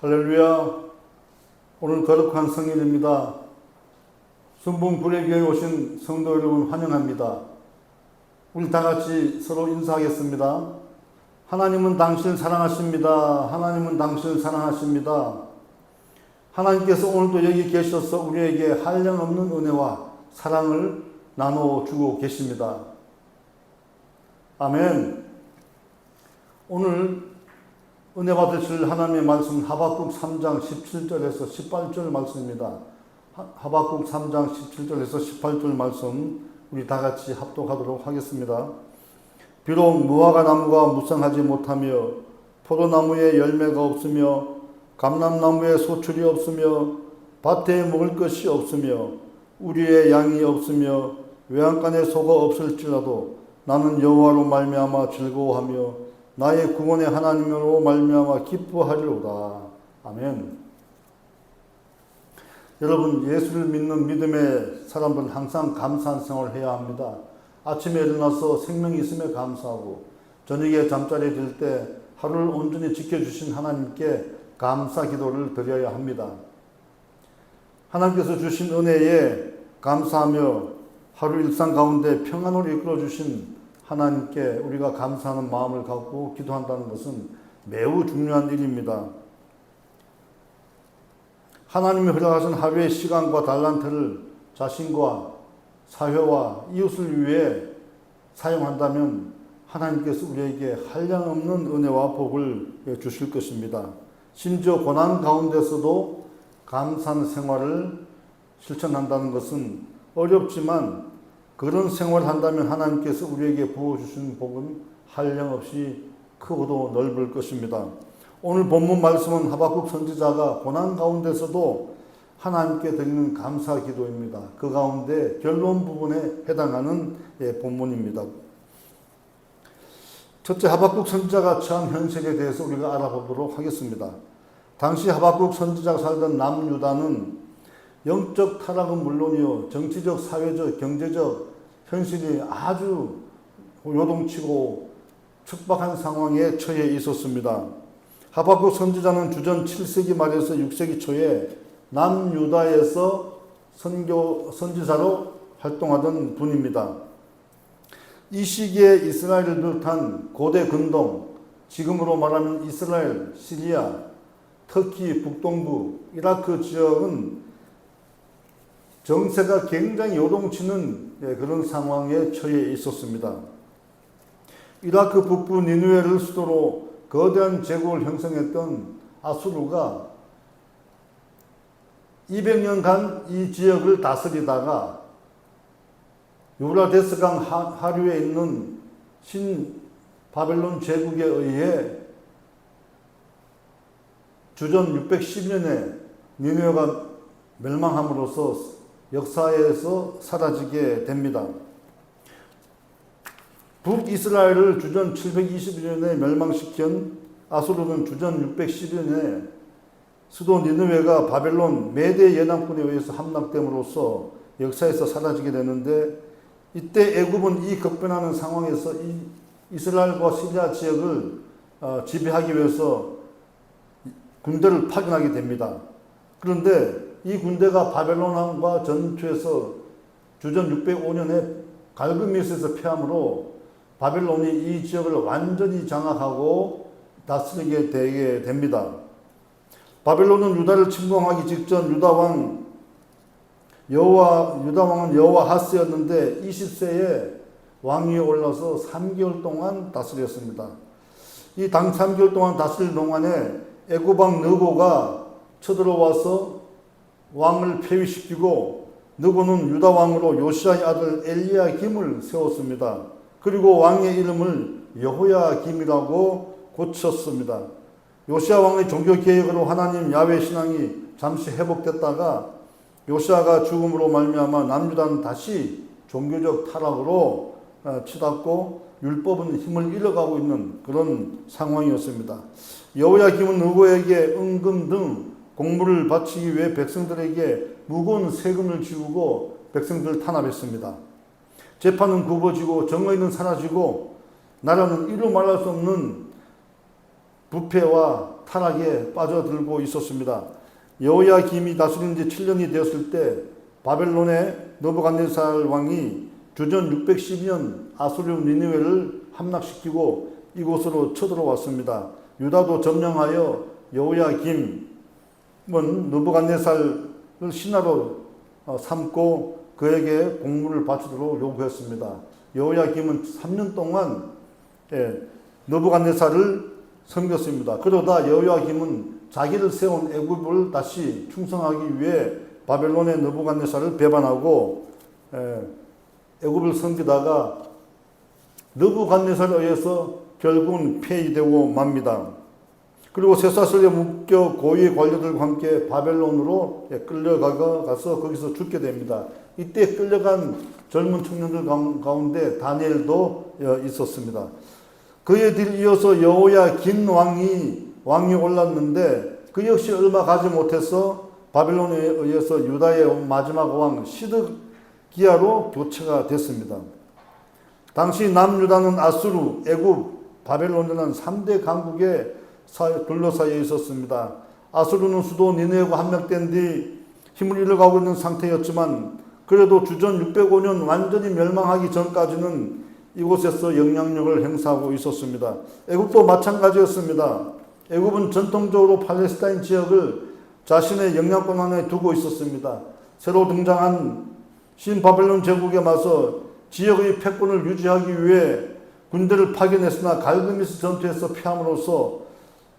할렐루야. 오늘 거룩한 성일입니다. 순봉 불의교회에 오신 성도 여러분 환영합니다. 우리 다 같이 서로 인사하겠습니다. 하나님은 당신을 사랑하십니다. 하나님은 당신을 사랑하십니다. 하나님께서 오늘도 여기 계셔서 우리에게 한량없는 은혜와 사랑을 나눠주고 계십니다. 아멘. 오늘 은혜 받으실 하나님의 말씀 하박국 3장 17절에서 18절 말씀입니다. 하박국 3장 17절에서 18절 말씀 우리 다 같이 합독하도록 하겠습니다. 비록 무화과 나무가 무성하지 못하며 포도나무에 열매가 없으며 감람나무에 소출이 없으며 밭에 먹을 것이 없으며 우리의 양이 없으며 외양간에 소가 없을지라도 나는 여호와로 말미암아 즐거워하며 나의 구원의 하나님으로 말미암아 기뻐하리로다. 아멘. 여러분, 예수를 믿는 믿음의 사람들은 항상 감사한 생활을 해야 합니다. 아침에 일어나서 생명이 있음에 감사하고 저녁에 잠자리에 들 때 하루를 온전히 지켜주신 하나님께 감사 기도를 드려야 합니다. 하나님께서 주신 은혜에 감사하며 하루 일상 가운데 평안으로 이끌어 주신 하나님께 우리가 감사하는 마음을 갖고 기도한다는 것은 매우 중요한 일입니다. 하나님이 허락하신 하루의 시간과 달란트를 자신과 사회와 이웃을 위해 사용한다면 하나님께서 우리에게 한량없는 은혜와 복을 주실 것입니다. 심지어 고난 가운데서도 감사하는 생활을 실천한다는 것은 어렵지만 그런 생활을 한다면 하나님께서 우리에게 부어주신 복은 한량없이 크고도 넓을 것입니다. 오늘 본문 말씀은 하박국 선지자가 고난 가운데서도 하나님께 드리는 감사 기도입니다. 그 가운데 결론 부분에 해당하는 본문입니다. 첫째, 하박국 선지자가 처한 현실에 대해서 우리가 알아보도록 하겠습니다. 당시 하박국 선지자가 살던 남유다는 영적 타락은 물론이요, 정치적, 사회적, 경제적 현실이 아주 요동치고 척박한 상황에 처해 있었습니다. 하박국 선지자는 주전 7세기 말에서 6세기 초에 남유다에서 선지자로 활동하던 분입니다. 이 시기에 이스라엘을 비롯한 고대 근동, 지금으로 말하면 이스라엘, 시리아, 터키, 북동부, 이라크 지역은 정세가 굉장히 요동치는 그런 상황에 처해 있었습니다. 이라크 북부 니느웨를 수도로 거대한 제국을 형성했던 아수르가 200년간 이 지역을 다스리다가 유브라데스강 하류에 있는 신바벨론 제국에 의해 주전 610년에 니느웨가 멸망함으로써 역사에서 사라지게 됩니다. 북이스라엘을 주전 720년에 멸망시킨 아수르는 주전 610년에 수도 니느웨가 바벨론 메대 연합군에 의해서 함락됨으로써 역사에서 사라지게 되는데, 이때 애굽은 이 급변하는 상황에서 이 이스라엘과 시리아 지역을 지배하기 위해서 군대를 파견하게 됩니다. 그런데 이 군대가 바벨론과 전투에서 주전 605년에 갈그미스에서 패함으로 바벨론이 이 지역을 완전히 장악하고 다스리게 되게 됩니다. 바벨론은 유다를 침공하기 직전 유다 왕은 여호와하스였는데 20세에 왕위에 올라서 3개월 동안 다스렸습니다. 이 3개월 동안 다스릴 동안에 애굽 왕 느고가 쳐들어와서 왕을 폐위시키고, 느고는 유다 왕으로 요시아의 아들 엘리야김을 세웠습니다. 그리고 왕의 이름을 여호야김이라고 고쳤습니다. 요시아 왕의 종교 개혁으로 하나님 야훼 신앙이 잠시 회복됐다가 요시아가 죽음으로 말미암아 남유다는 다시 종교적 타락으로 치닫고 율법은 힘을 잃어가고 있는 그런 상황이었습니다. 여호야김은 느고에게 은금 등 공물을 바치기 위해 백성들에게 무거운 세금을 지우고 백성들을 탄압했습니다. 재판은 굽어지고 정의는 사라지고 나라는 이루 말할 수 없는 부패와 타락에 빠져들고 있었습니다. 여호야김이 다스린 지 7년이 되었을 때 바벨론의 느부갓네살 왕이 주전 612년 아수르 니느웨를 함락시키고 이곳으로 쳐들어왔습니다. 유다도 점령하여 여호야김은 느부갓네살을 신하로 삼고 그에게 공물을 바치도록 요구했습니다. 여호야김은 3년 동안 느부갓네살을 섬겼습니다. 그러다 여호야김은 자기를 세운 애굽을 다시 충성하기 위해 바벨론의 느부갓네살을 배반하고 애굽을 섬기다가 느부갓네살에 의해서 결국은 폐위되고 맙니다. 그리고 쇠사슬에 묶여 고위 관료들과 함께 바벨론으로 끌려가서 거기서 죽게 됩니다. 이때 끌려간 젊은 청년들 가운데 다니엘도 있었습니다. 그에 이어서 여호야긴 왕이 올랐는데 그 역시 얼마 가지 못해서 바벨론에 의해서 유다의 마지막 왕 시드기야로 교체가 됐습니다. 당시 남유다는 아수르, 애굽, 바벨론이라는 3대 강국에 둘러싸여 있었습니다. 아수르는 수도 니느웨가 함락된 뒤 힘을 잃어가고 있는 상태였지만 그래도 주전 605년 완전히 멸망하기 전까지는 이곳에서 영향력을 행사하고 있었습니다. 애굽도 마찬가지였습니다. 애굽은 전통적으로 팔레스타인 지역을 자신의 영향권 안에 두고 있었습니다. 새로 등장한 신바벨론 제국에 맞서 지역의 패권을 유지하기 위해 군대를 파견했으나 갈그미스 전투에서 패함으로써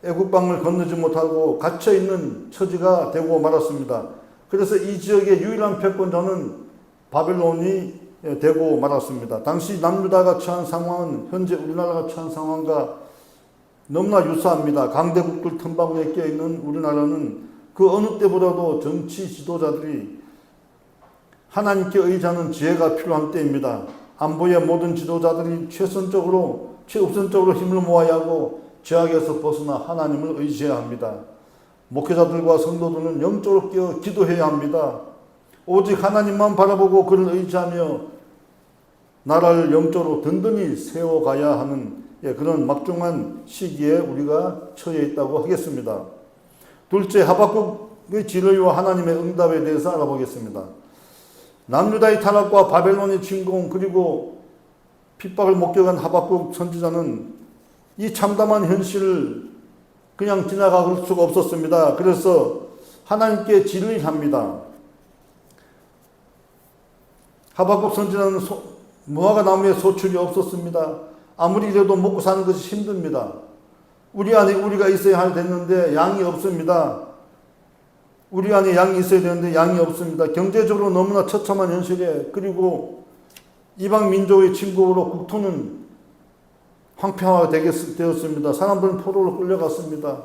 애국방을 건너지 못하고 갇혀있는 처지가 되고 말았습니다. 그래서 이 지역의 유일한 패권자는 바벨론이 되고 말았습니다. 당시 남유다가 처한 상황은 현재 우리나라가 처한 상황과 너무나 유사합니다. 강대국들 틈바구니에 껴있는 우리나라는 그 어느 때보다도 정치 지도자들이 하나님께 의지하는 지혜가 필요한 때입니다. 안보의 모든 지도자들이 최우선적으로 힘을 모아야 하고 죄악에서 벗어나 하나님을 의지해야 합니다. 목회자들과 성도들은 영적으로 깨어 기도해야 합니다. 오직 하나님만 바라보고 그를 의지하며 나라를 영적으로 든든히 세워가야 하는 그런 막중한 시기에 우리가 처해 있다고 하겠습니다. 둘째, 하박국의 진리와 하나님의 응답에 대해서 알아보겠습니다. 남유다의 타락과 바벨론의 침공 그리고 핍박을 목격한 하박국 선지자는 이 참담한 현실을 그냥 지나갈 수가 없었습니다. 그래서 하나님께 질의합니다. 하박국 선지자는 무화과 나무에 소출이 없었습니다. 아무리 이래도 먹고 사는 것이 힘듭니다. 우리 안에 우리가 있어야 되는데 양이 없습니다. 우리 안에 양이 있어야 되는데 양이 없습니다. 경제적으로 너무나 처참한 현실에 그리고 이방 민족의 침공으로 국토는 황폐화가 되었습니다. 사람들은 포로로 끌려갔습니다.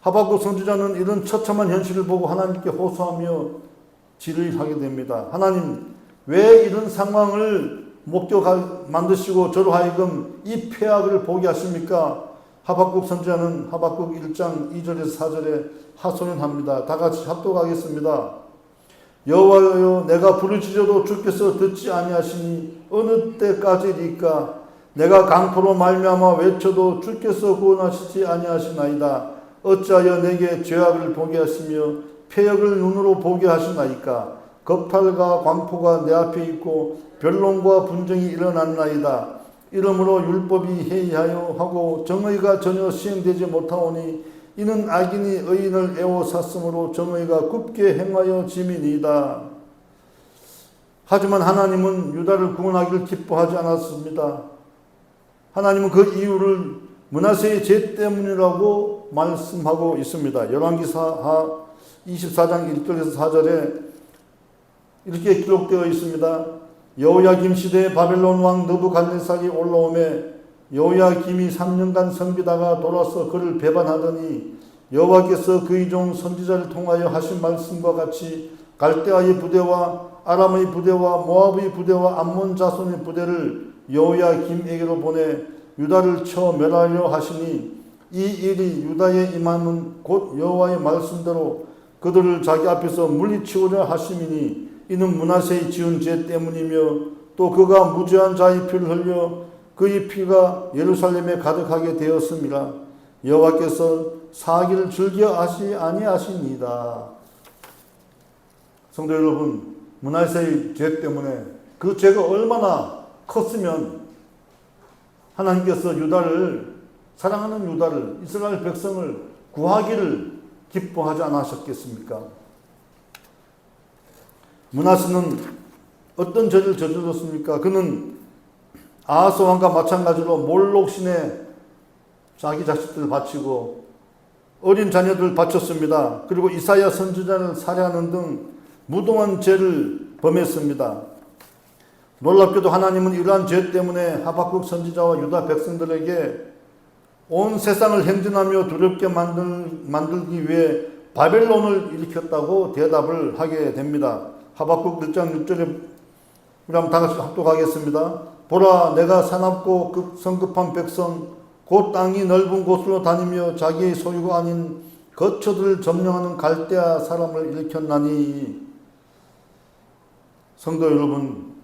하박국 선지자는 이런 처참한 현실을 보고 하나님께 호소하며 질의하게 됩니다. 하나님, 왜 이런 상황을 만드시고 저로 하여금 이 폐악을 보게 하십니까? 하박국 선지자는 하박국 1장 2절에서 4절에 하소연합니다. 다 같이 합독하겠습니다. 여호와여, 내가 부르짖어도 주께서 듣지 아니하시니 어느 때까지리까? 내가 강포로 말미암아 외쳐도 주께서 구원하시지 아니하시나이다. 어찌하여 내게 죄악을 보게 하시며 패역을 눈으로 보게 하시나이까? 겁탈과 광포가 내 앞에 있고 변론과 분쟁이 일어났나이다. 이러므로 율법이 해이하여 하고 정의가 전혀 시행되지 못하오니 이는 악인이 의인을 애워쌌으므로 정의가 굽게 행하여 짐이니이다. 하지만 하나님은 유다를 구원하기를 기뻐하지 않았습니다. 하나님은 그 이유를 므낫세의 죄 때문이라고 말씀하고 있습니다. 열왕기하 24장 1절에서 4절에 이렇게 기록되어 있습니다. 여호야김 시대에 바벨론 왕 느부갓네살이 올라오매 여호야김이 3년간 섬기다가 돌아서 그를 배반하더니 여호와께서 그의 종 선지자를 통하여 하신 말씀과 같이 갈대아의 부대와 아람의 부대와 모압의 부대와 암몬 자손의 부대를 여호야김에게로 보내 유다를 쳐 멸하려 하시니 이 일이 유다에 임함은 곧 여호와의 말씀대로 그들을 자기 앞에서 물리치우려 하심이니 이는 므낫세의 지은 죄 때문이며 또 그가 무죄한 자의 피를 흘려 그의 피가 예루살렘에 가득하게 되었음이라. 여호와께서 사기를 즐겨 아니하시니이다. 성도 여러분, 므낫세의 죄 때문에 그 죄가 얼마나 컸으면 하나님께서 사랑하는 유다를, 이스라엘 백성을 구하기를 기뻐하지 않으셨겠습니까? 므낫세는 어떤 죄를 저질렀습니까? 그는 아하스 왕과 마찬가지로 몰록신에 자기 자식들을 바치고 어린 자녀들을 바쳤습니다. 그리고 이사야 선지자를 살해하는 등 무도한 죄를 범했습니다. 놀랍게도 하나님은 이러한 죄 때문에 하박국 선지자와 유다 백성들에게 온 세상을 행진하며 두렵게 만들기 위해 바벨론을 일으켰다고 대답을 하게 됩니다. 하박국 1장 6절에 우리 한번 다 같이 합독하겠습니다. 보라, 내가 사납고 성급한 백성 곧 땅이 넓은 곳으로 다니며 자기의 소유가 아닌 거처들을 점령하는 갈대아 사람을 일으켰나니. 성도 여러분,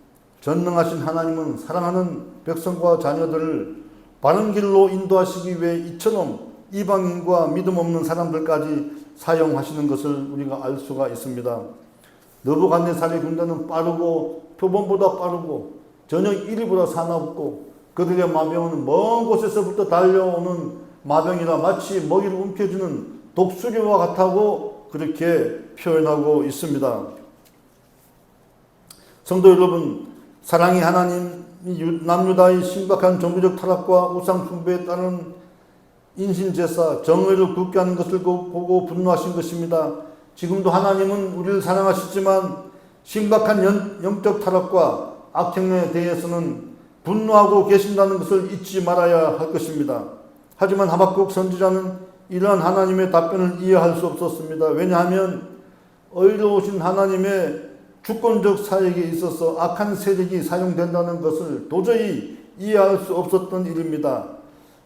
전능하신 하나님은 사랑하는 백성과 자녀들을 바른 길로 인도하시기 위해 이처럼 이방인과 믿음 없는 사람들까지 사용하시는 것을 우리가 알 수가 있습니다. 느부갓네살의 군대는 빠르고 표범보다 빠르고 저녁 1위보다 사납고 그들의 마병은 먼 곳에서부터 달려오는 마병이라 마치 먹이를 움켜쥐는 독수리와 같다고 그렇게 표현하고 있습니다. 성도 여러분, 사랑의 하나님, 남유다의 심각한 종교적 타락과 우상 숭배에 따른 인신제사, 정의를 굳게 하는 것을 보고 분노하신 것입니다. 지금도 하나님은 우리를 사랑하시지만 심각한 영적 타락과 악행에 대해서는 분노하고 계신다는 것을 잊지 말아야 할 것입니다. 하지만 하박국 선지자는 이러한 하나님의 답변을 이해할 수 없었습니다. 왜냐하면 의로우신 하나님의 주권적 사역에 있어서 악한 세력이 사용된다는 것을 도저히 이해할 수 없었던 일입니다.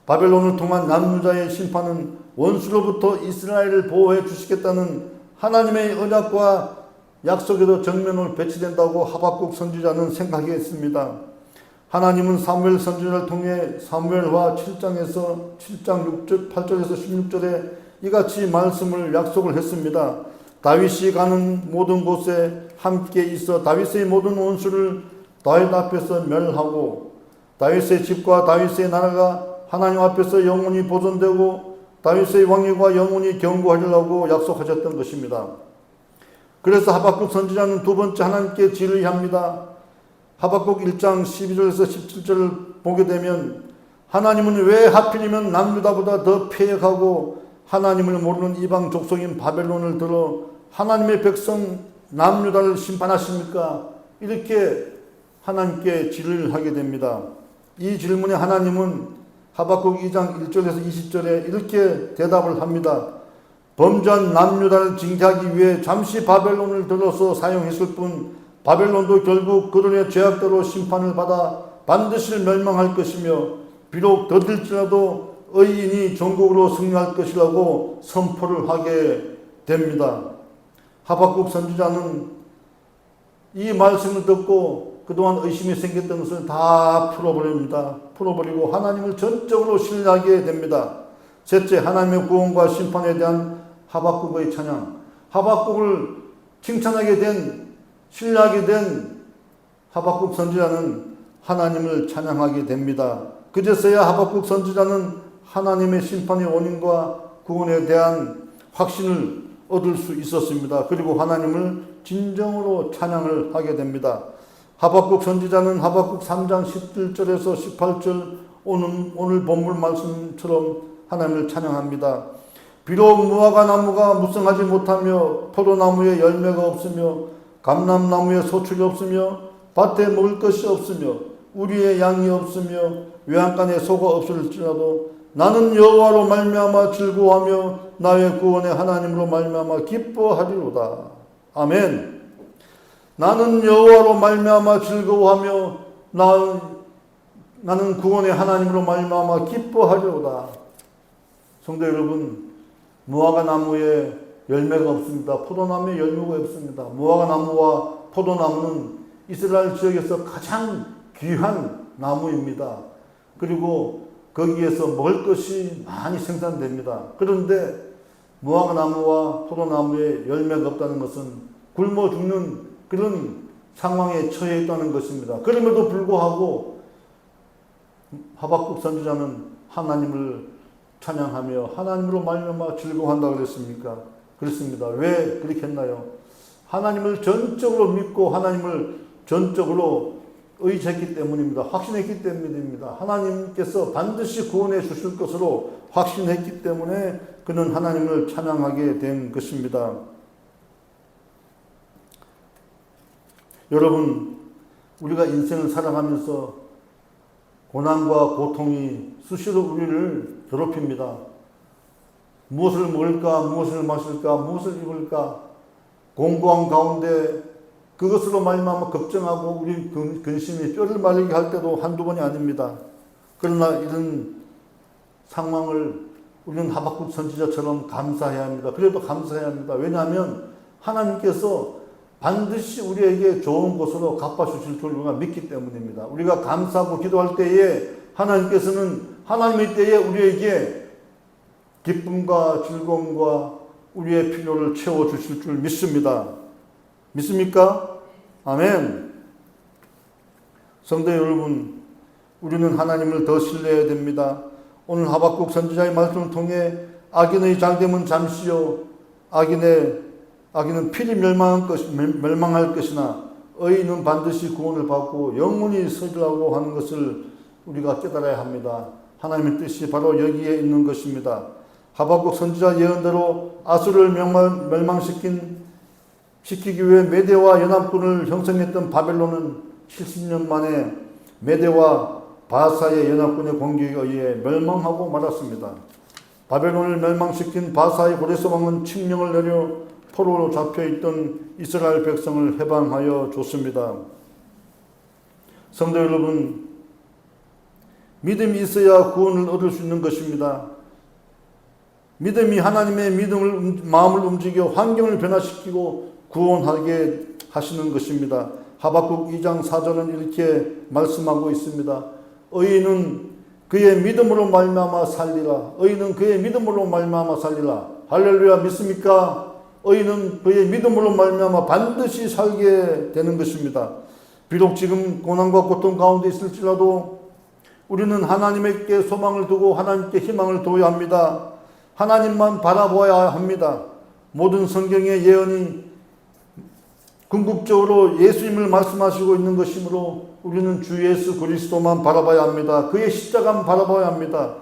바벨론을 통한 남유다의 심판은 원수로부터 이스라엘을 보호해 주시겠다는 하나님의 언약과 약속에도 정면으로 배치된다고 하박국 선지자는 생각했습니다. 하나님은 사무엘 선지자를 통해 사무엘하 7장 8절에서 16절에 이같이 말씀을 약속을 했습니다. 다윗이 가는 모든 곳에 함께 있어 다윗의 모든 원수를 다윗 앞에서 멸하고 다윗의 집과 다윗의 나라가 하나님 앞에서 영원히 보존되고 다윗의 왕위가 영원히 견고하리라고 약속하셨던 것입니다. 그래서 하박국 선지자는 두 번째 하나님께 질의합니다. 하박국 1장 12절에서 17절을 보게 되면 하나님은 왜 하필이면 남유다보다 더 패역하고 하나님을 모르는 이방 족속인 바벨론을 들어 하나님의 백성 남유다를 심판하십니까? 이렇게 하나님께 질의를 하게 됩니다. 이 질문에 하나님은 하박국 2장 1절에서 20절에 이렇게 대답을 합니다. 범죄한 남유다를 징계하기 위해 잠시 바벨론을 들어서 사용했을 뿐 바벨론도 결국 그들의 죄악대로 심판을 받아 반드시 멸망할 것이며 비록 더딜지라도 의인이 전국으로 승리할 것이라고 선포를 하게 됩니다. 하박국 선지자는 이 말씀을 듣고 그동안 의심이 생겼던 것을 다 풀어버리고 하나님을 전적으로 신뢰하게 됩니다. 셋째, 하나님의 구원과 심판에 대한 하박국의 찬양. 하박국을 칭찬하게 된, 신뢰하게 된 하박국 선지자는 하나님을 찬양하게 됩니다. 그제서야 하박국 선지자는 하나님의 심판의 원인과 구원에 대한 확신을 얻을 수 있었습니다. 그리고 하나님을 진정으로 찬양을 하게 됩니다. 하박국 선지자는 하박국 3장 17절에서 18절 오늘 본문 말씀처럼 하나님을 찬양합니다. 비록 무화과 나무가 무성하지 못하며 포도나무에 열매가 없으며 감람나무에 소출이 없으며 밭에 먹을 것이 없으며 우리의 양이 없으며 외양간에 소가 없을지라도 나는 여호와로 말미암아 즐거워하며 나의 구원의 하나님으로 말미암아 기뻐하리로다. 아멘. 나는 여호와로 말미암아 즐거워하며 나는 구원의 하나님으로 말미암아 기뻐하리로다. 성도 여러분, 무화과 나무에 열매가 없습니다. 포도나무에 열매가 없습니다. 무화과 나무와 포도나무는 이스라엘 지역에서 가장 귀한 나무입니다. 그리고 거기에서 먹을 것이 많이 생산됩니다. 그런데 무화과나무와 포도나무에 열매가 없다는 것은 굶어 죽는 그런 상황에 처해 있다는 것입니다. 그럼에도 불구하고 하박국 선지자는 하나님을 찬양하며 하나님으로 말미암아 즐거워한다고 그랬습니까? 그렇습니다. 왜 그렇게 했나요? 하나님을 전적으로 믿고 하나님을 전적으로 의지했기 때문입니다. 확신했기 때문입니다. 하나님께서 반드시 구원해 주실 것으로 확신했기 때문에 그는 하나님을 찬양하게 된 것입니다. 여러분, 우리가 인생을 살아가면서 고난과 고통이 수시로 우리를 괴롭힙니다. 무엇을 먹을까, 무엇을 마실까, 무엇을 입을까, 공고한 가운데 그것으로 말미암아 걱정하고 우리 근심이 뼈를 말리게 할 때도 한두 번이 아닙니다. 그러나 이런 상황을 우리는 하박국 선지자처럼 감사해야 합니다. 그래도 감사해야 합니다. 왜냐하면 하나님께서 반드시 우리에게 좋은 것으로 갚아주실 줄 우리가 믿기 때문입니다. 우리가 감사하고 기도할 때에 하나님께서는 하나님의 때에 우리에게 기쁨과 즐거움과 우리의 필요를 채워주실 줄 믿습니다. 믿습니까? 아멘. 성도 여러분, 우리는 하나님을 더 신뢰해야 됩니다. 오늘 하박국 선지자의 말씀을 통해 악인의 잘됨은 잠시요 악인은 필히 멸망할 것이나 의인은 반드시 구원을 받고 영원히 서리라고 하는 것을 우리가 깨달아야 합니다. 하나님의 뜻이 바로 여기에 있는 것입니다. 하박국 선지자 예언대로 아수르를 멸망시키기 위해 메대와 연합군을 형성했던 바벨론은 70년 만에 메대와 바사의 연합군의 공격에 의해 멸망하고 말았습니다. 바벨론을 멸망시킨 바사의 고레스 왕은 칙령을 내려 포로로 잡혀있던 이스라엘 백성을 해방하여 줬습니다. 성도 여러분, 믿음이 있어야 구원을 얻을 수 있는 것입니다. 믿음이 하나님의 마음을 움직여 환경을 변화시키고 구원하게 하시는 것입니다. 하박국 2장 4절은 이렇게 말씀하고 있습니다. 의인은 그의 믿음으로 말미암아 살리라. 의인은 그의 믿음으로 말미암아 살리라. 할렐루야, 믿습니까? 의인은 그의 믿음으로 말미암아 반드시 살게 되는 것입니다. 비록 지금 고난과 고통 가운데 있을지라도 우리는 하나님께 소망을 두고 하나님께 희망을 둬야 합니다. 하나님만 바라보아야 합니다. 모든 성경의 예언이 궁극적으로 예수님을 말씀하시고 있는 것이므로 우리는 주 예수 그리스도만 바라봐야 합니다. 그의 십자가만 바라봐야 합니다.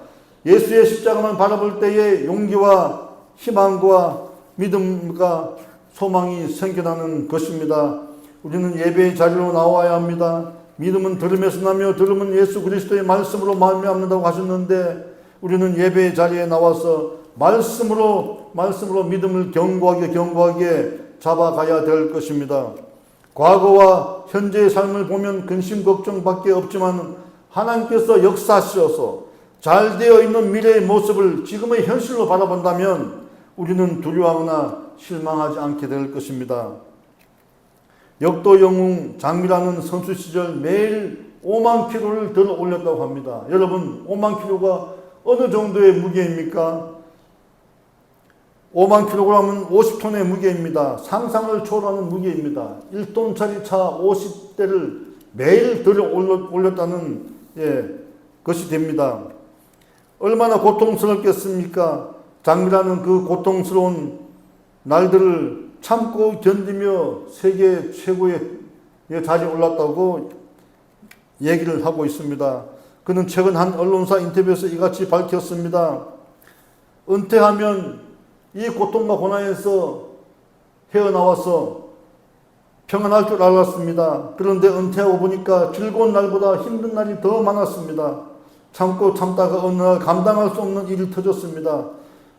예수의 십자가만 바라볼 때에 용기와 희망과 믿음과 소망이 생겨나는 것입니다. 우리는 예배의 자리로 나와야 합니다. 믿음은 들음에서 나며 들음은 예수 그리스도의 말씀으로 말미암는다고 하셨는데 우리는 예배의 자리에 나와서 말씀으로 믿음을 견고하게 잡아가야 될 것입니다. 과거와 현재의 삶을 보면 근심 걱정밖에 없지만 하나님께서 역사하셔서 잘 되어 있는 미래의 모습을 지금의 현실로 바라본다면 우리는 두려워하거나 실망하지 않게 될 것입니다. 역도 영웅 장미라는 선수 시절 매일 5만 킬로를 들어 올렸다고 합니다. 여러분, 5만 킬로가 어느 정도의 무게입니까? 5만 킬로그램은 50톤의 무게입니다. 상상을 초월하는 무게입니다. 1톤짜리 차 50대를 매일 들어 올렸다는 것이 됩니다. 얼마나 고통스럽겠습니까? 장미라는 그 고통스러운 날들을 참고 견디며 세계 최고의 자리에 올랐다고 얘기를 하고 있습니다. 그는 최근 한 언론사 인터뷰에서 이같이 밝혔습니다. 은퇴하면 이 고통과 고난에서 헤어나와서 평안할 줄 알았습니다. 그런데 은퇴하고 보니까 즐거운 날보다 힘든 날이 더 많았습니다. 참고 참다가 어느 날 감당할 수 없는 일이 터졌습니다.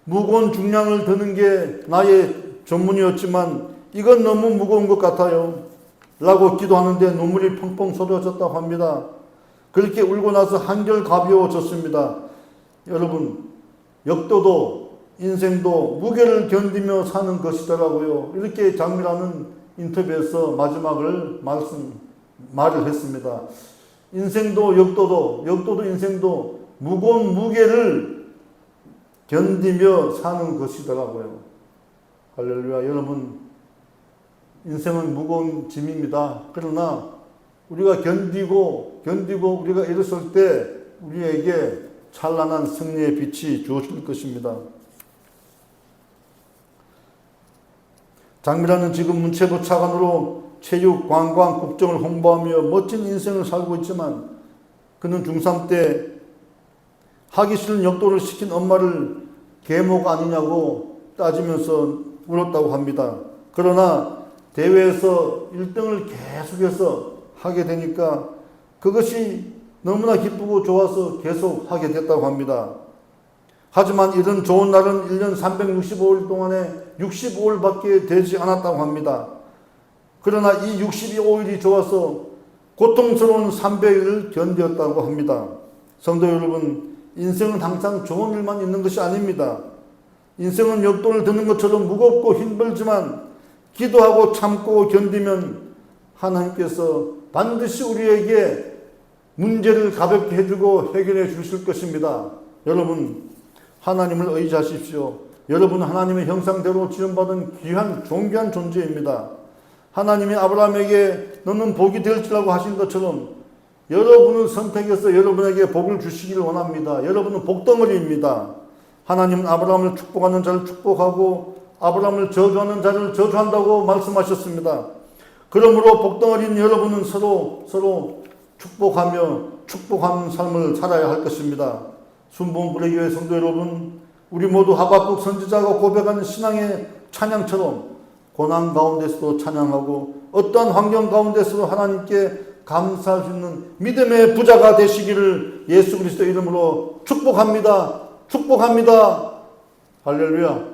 무거운 중량을 드는 게 나의 전문이었지만 이건 너무 무거운 것 같아요 라고 기도하는데 눈물이 펑펑 쏟아졌다고 합니다. 그렇게 울고 나서 한결 가벼워졌습니다. 여러분, 역도도 인생도 무게를 견디며 사는 것이더라고요. 이렇게 장미라는 인터뷰에서 마지막을 말을 했습니다. 인생도 역도도 인생도 무거운 무게를 견디며 사는 것이더라고요. 할렐루야. 여러분, 인생은 무거운 짐입니다. 그러나 우리가 견디고 우리가 일어설 때 우리에게 찬란한 승리의 빛이 주어질 것입니다. 장미라는 지금 문체부 차관으로 체육, 관광, 국정을 홍보하며 멋진 인생을 살고 있지만 그는 중3 때 하기 싫은 역도를 시킨 엄마를 계모가 아니냐고 따지면서 울었다고 합니다. 그러나 대회에서 1등을 계속해서 하게 되니까 그것이 너무나 기쁘고 좋아서 계속 하게 됐다고 합니다. 하지만 이런 좋은 날은 1년 365일 동안에 65일밖에 되지 않았다고 합니다. 그러나 이 65일이 좋아서 고통스러운 300일을 견뎠다고 합니다. 성도 여러분, 인생은 항상 좋은 일만 있는 것이 아닙니다. 인생은 역도를 드는 것처럼 무겁고 힘들지만 기도하고 참고 견디면 하나님께서 반드시 우리에게 문제를 가볍게 해주고 해결해 주실 것입니다. 여러분, 하나님을 의지하십시오. 여러분은 하나님의 형상대로 지음받은 귀한 존귀한 존재입니다. 하나님이 아브라함에게 너는 복이 될지라고 하신 것처럼 여러분을 선택해서 여러분에게 복을 주시기를 원합니다. 여러분은 복덩어리입니다. 하나님은 아브라함을 축복하는 자를 축복하고 아브라함을 저주하는 자를 저주한다고 말씀하셨습니다. 그러므로 복덩어리인 여러분은 서로 축복하며 축복하는 삶을 살아야 할 것입니다. 순복음교회 성도 여러분, 우리 모두 하박국 선지자가 고백하는 신앙의 찬양처럼 고난 가운데서도 찬양하고 어떠한 환경 가운데서도 하나님께 감사할 수 있는 믿음의 부자가 되시기를 예수 그리스도 이름으로 축복합니다. 축복합니다. 할렐루야.